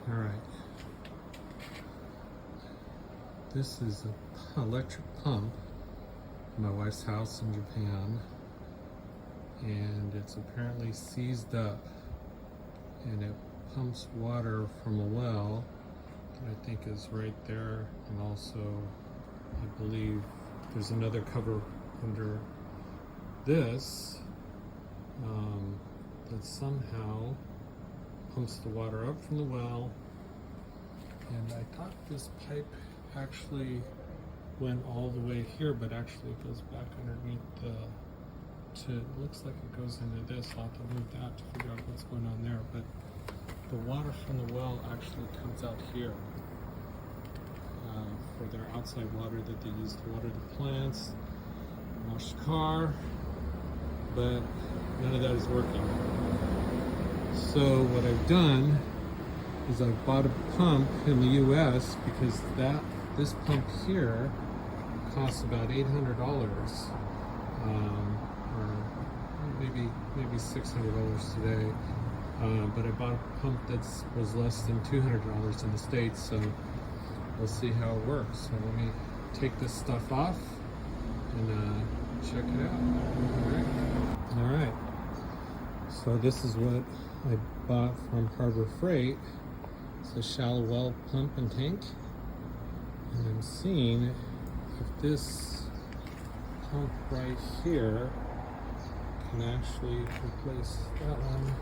All right. This is an electric pump in my wife's house in Japan, and it's apparently seized up, and it pumps water from a well that I think is right there, and also I believe there's another cover under this that somehow pumps the water up from the well. And I thought this pipe actually went all the way here, but actually it goes back underneath it looks like it goes into this. I'll have to move that to figure out what's going on there. But the water from the well actually comes out here for their outside water that they use to water the plants, wash the car, but none of that is working. So what I've done is I've bought a pump in the US because this pump here costs about $800, or maybe $600 today. But I bought a pump that was less than $200 in the States, so we'll see how it works. So let me take this stuff off and check it out. All right. So this is what I bought from Harbor Freight. It's a shallow well pump and tank. And I'm seeing if this pump right here can actually replace that one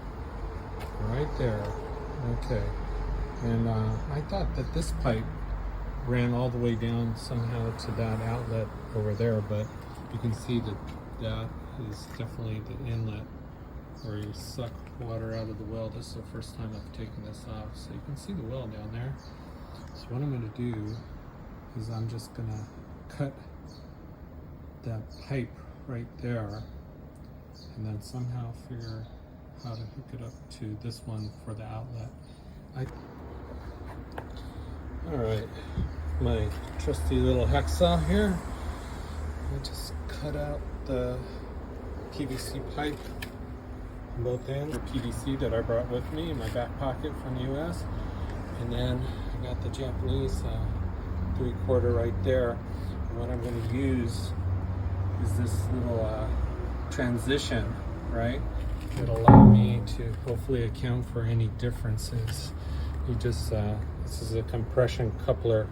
right there. Okay. And I thought that this pipe ran all the way down somehow to that outlet over there, but you can see that is definitely the inlet where you suck water out of the well. This is the first time I've taken this off, so you can see the well down there. So what I'm going to do is I'm just going to cut that pipe right there and then somehow figure how to hook it up to this one for the outlet. All right, my trusty little hacksaw here. I just cut out the PVC pipe on both ends, the PVC that I brought with me in my back pocket from the US. And then I got the Japanese 3/4 right there. And what I'm going to use is this little transition, right? It'll allow me to hopefully account for any differences. You just, this is a compression coupler.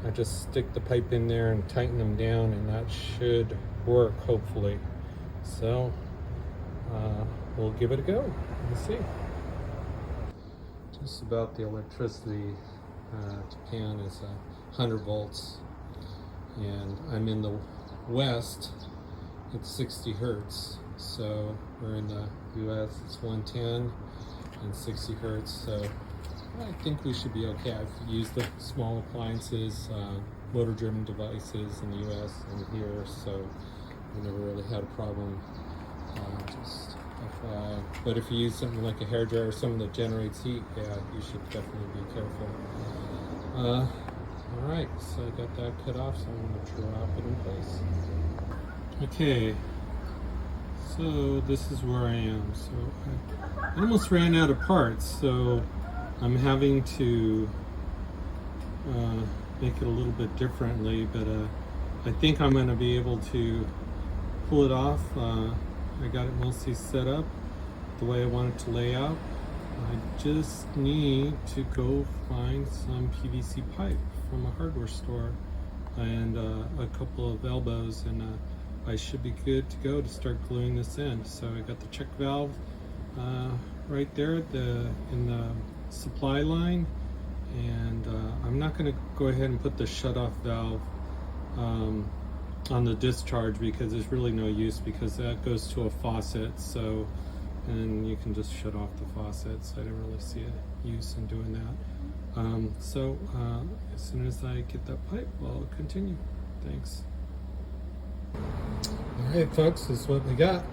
I just stick the pipe in there and tighten them down, and that should work, hopefully. So, we'll give it a go. Let's see. Just about the electricity, Japan is 100 volts, and I'm in the West, it's 60 hertz. So we're in the US, it's 110 and 60 hertz. So I think we should be okay. I've used the small appliances, motor-driven devices in the US and here, so I never really had a problem. Just FYI. But if you use something like a hairdryer or something that generates heat, yeah, you should definitely be careful. All right, so I got that cut off, so I'm going to drop it in place. Okay, so this is where I am. So I almost ran out of parts, so I'm having to make it a little bit differently, but I think I'm going to be able to pull it off. I got it mostly set up the way I want it to lay out. I just need to go find some PVC pipe from a hardware store and a couple of elbows, and I should be good to go to start gluing this in. So I got the check valve right there in the supply line, and I'm not going to go ahead and put the shut-off valve on the discharge because there's really no use, because that goes to a faucet, so, and you can just shut off the faucet, so I don't really see a use in doing that. So as soon as I get that pipe, I'll continue. Thanks. Alright folks, this is what we got.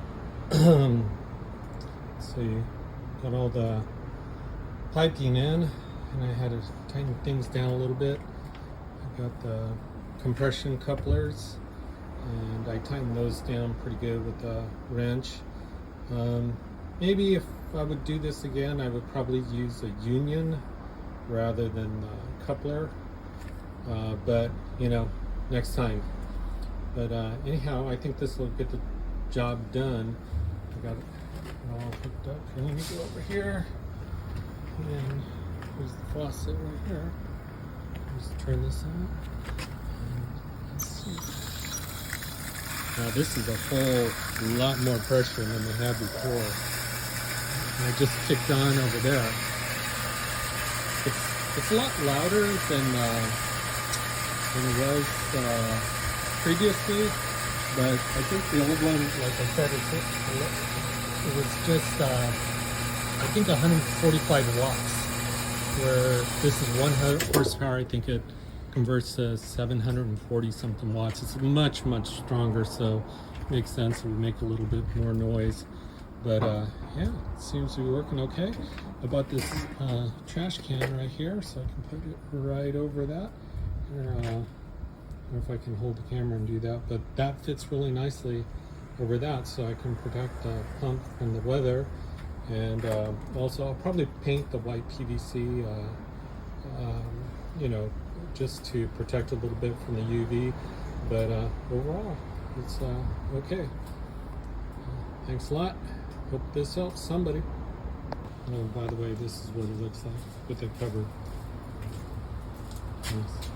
So you got all the piping in, and I had to tighten things down a little bit. I got the compression couplers, and I tightened those down pretty good with a wrench. Maybe if I would do this again, I would probably use a union rather than coupler. But you know, next time. But anyhow, I think this will get the job done. I got it all hooked up. Here, let me go over here. And here's the faucet right here. Just turn this on. Let's see. Now this is a whole lot more pressure than we had before. And I just kicked on over there. It's a lot louder than it was previously, but I think the old one, like I said, it was just I think 145 watts, where this is 100 horsepower. I think it converts to 740 something watts. It's much stronger, so it makes sense. It would make a little bit more noise, but yeah, it seems to be working okay. I bought this trash can right here, so I can put it right over that. I don't know if I can hold the camera and do that, but that fits really nicely over that, so I can protect the pump from the weather. And also I'll probably paint the white PVC, you know, just to protect a little bit from the UV. But overall, it's okay. Thanks a lot. Hope this helps somebody. Oh, by the way, this is what it looks like with it covered. Nice.